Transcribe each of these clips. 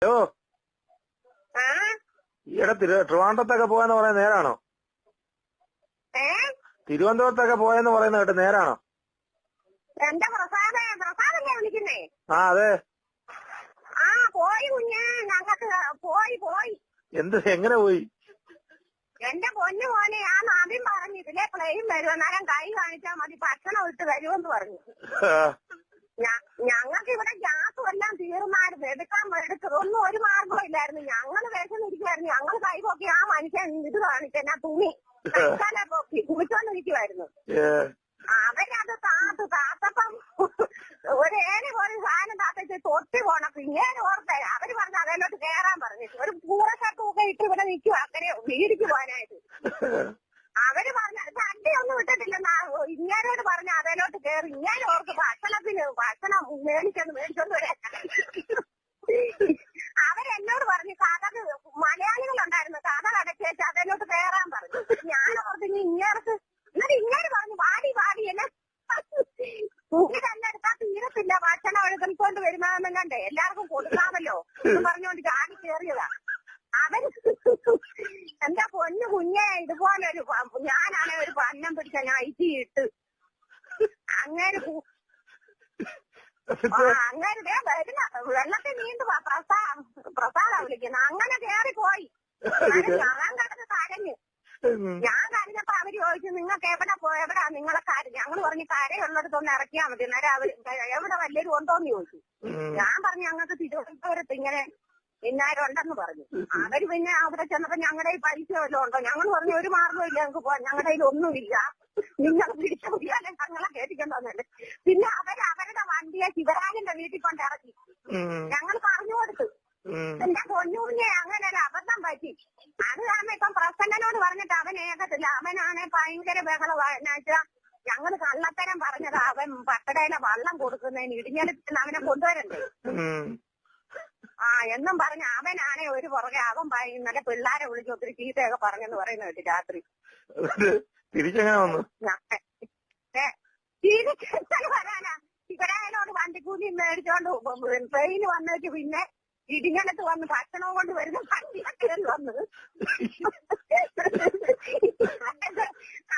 Hello, ഈയിടെ ട്രിവാൻഡ്രത്തൊക്കെ പോയെന്ന് പറയുന്നത് നേരാണോ? തിരുവനന്തപുരത്തൊക്കെ പോയെന്ന് പറയുന്നത് കേട്ട് നേരാണോ? എന്റെ പ്രസാദല്ലേ വിളിക്കുന്നേ? ആ അതെ. ആ പോയി കുഞ്ഞ്, ഞങ്ങൾക്ക് പോയി. എങ്ങനെ പോയി? എന്റെ പൊന്നു മോനെ, ഞാൻ ആദ്യം പറഞ്ഞു ഇതിലെ പ്ലെയിൻ വരും, അന്നേരം കൈ കാണിച്ചാൽ മതി, ഭക്ഷണം ഇട്ട് വരുമെന്ന് പറഞ്ഞു. ഞങ്ങൾക്ക് ഇവിടെ ഗ്യാസും എല്ലാം തീർന്നായിരുന്നു, ഒന്നും ഒരു മാർഗവും ഇല്ലായിരുന്നു. ഞങ്ങൾ വിശന്നിരിക്കുവായിരുന്നു. ഞങ്ങൾ കൈ പൊക്കി ആ മനുഷ്യൻ ഇത് കാണിച്ചെന്നാ തുണി പൊക്കി കുളിച്ചോണ്ടിരിക്കുവായിരുന്നു. അവരത് താത്തപ്പം ഒരു ഏഴ് പോലെ സാധനം താത്തച്ച് തൊട്ടി പോണപ്പോ ഇങ്ങനെ ഓർത്തേ അവര് പറഞ്ഞ് അതിലോട്ട് കയറാൻ പറഞ്ഞു. ഒരു പൂറക്കത്തൊക്കെ ഇട്ട് ഇവിടെ നിൽക്കുക അങ്ങനെ വീടിക്ക് പോകാനായിട്ട്. അവര് പറഞ്ഞ ചട്ടിയൊന്നും ഇട്ടിട്ടില്ലെന്നാ ഇങ്ങനോട് പറഞ്ഞ അതിലോട്ട് കയറി. ഇങ്ങനെ ഓർക്ക് ഭക്ഷണം മേടിച്ചോണ്ട് വരാൻ. അവരെന്നോട് പറഞ്ഞു കഥക് മലയാളികളുണ്ടായിരുന്നു, കഥ കടച്ചേച്ച് അതിലോട്ട് കയറാൻ പറഞ്ഞു. ഞാൻ ഓർത്ത് ഇങ്ങേർക്ക് എന്നിട്ട് ഇങ്ങനെ പറഞ്ഞു വാടി എന്നെ തുണി തന്നെ എടുത്താൽ തീരത്തില്ല, ഭക്ഷണം എഴുതിക്കൊണ്ട് വരുന്നതെന്നും കണ്ടേ എല്ലാവർക്കും കൊടുക്കാമല്ലോ എന്ന് പറഞ്ഞുകൊണ്ട് ചാടി കയറിയതാ. അവര് എന്റെ പൊന്നു കുഞ്ഞെ ഇതുപോലൊരു ഞാനാണെ ഒരു പന്നം പിടിച്ച നൈറ്റി ഇട്ട് അങ്ങനെ വരുന്ന വെള്ളത്തിൽ നീന്തുവാ. പ്രസാദാ വിളിക്കുന്ന. അങ്ങനെ കയറിപ്പോയി. ഞാൻ കിടന്ന് കരഞ്ഞു. ഞാൻ കരഞ്ഞപ്പോ അവര് ചോദിച്ചു നിങ്ങൾക്ക് എവിടാ നിങ്ങളെ ഞങ്ങൾ പറഞ്ഞു കരയുള്ളിടത്തൊന്ന് ഇറക്കിയാൽ മതി. അന്നേരം അവര് എവിടെ വല്ലൊരു ഉണ്ടോന്ന് ചോദിച്ചു. ഞാൻ പറഞ്ഞു ഞങ്ങൾക്ക് തിരുവനന്തപുരത്ത് ഇങ്ങനെ ഇന്നാരുണ്ടെന്ന് പറഞ്ഞു. അവര് പിന്നെ അവിടെ ചെന്നപ്പോ ഞങ്ങളുടെ ഈ പൈസ വല്ലതും ഉണ്ടോ? ഞങ്ങൾ പറഞ്ഞു ഒരു മാർഗ്ഗവും ഇല്ല, ഞങ്ങൾക്ക് പോവാൻ, ഞങ്ങളുടെ കയ്യിൽ ഒന്നുമില്ല, നിങ്ങൾ പിടിച്ചു കുടിയാലെ ഞങ്ങളെ കേട്ടിട്ടുണ്ടോന്നല്ലേ. പിന്നെ അവരുടെ വണ്ടിയെ ശിവരാജന്റെ വീട്ടിൽ കൊണ്ട് ഇറക്കി. ഞങ്ങൾ പറഞ്ഞു കൊടുത്തു. എന്റെ പൊന്നുകുഞ്ഞെ അങ്ങനെ ഒരു അബദ്ധം പറ്റി. അത് കാരണം ഇപ്പം പ്രസന്നനോട് പറഞ്ഞിട്ട് അവൻ ഏകത്തില്ല. അവനാണെ ഭയങ്കര ബഹളമാച്ചാ ഞങ്ങള് കള്ളത്തരം പറഞ്ഞത്. അവൻ പട്ടടയിലെ വള്ളം കൊടുക്കുന്നതിന് ഇടിഞ്ഞെടുത്ത് അവനെ കൊണ്ടുവരണ്ടേ എന്നും പറഞ്ഞ അവനാണെ ഒരു പുറകെ അവൻ ഇന്നലെ പിള്ളേരെ വിളിച്ച് ഒത്തിരി ചീത്തയൊക്കെ പറഞ്ഞെന്ന് പറയുന്ന കേട്ടു രാത്രി. തിരിച്ചെങ്ങനെ വരാനാ? ഇവരായനോട് വണ്ടിക്കൂലി മേടിച്ചോണ്ട് ട്രെയിന് വന്നേക്ക് പിന്നെ ഇടിഞ്ഞലത്ത് വന്ന് ഭക്ഷണവും കൊണ്ട് വരുന്ന വണ്ടിയൊക്കെ വന്നത്.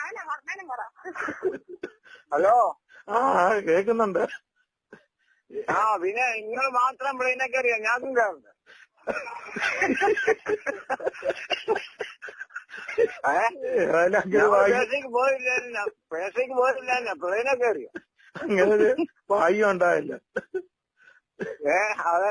അവനെ വർണ്ണനം പറ. ഹലോ. കേക്കുന്നുണ്ട്. പിന്നെ നിങ്ങൾ മാത്രം പ്ലെയിനൊക്കെ അറിയാം, ഞാനും കയറുന്നത്. പേശയ്ക്ക് പോയില്ല പ്ലെയിനൊക്കെ അറിയാം. അങ്ങനെ ഭാഗ്യം ഉണ്ടായില്ല. അതെ.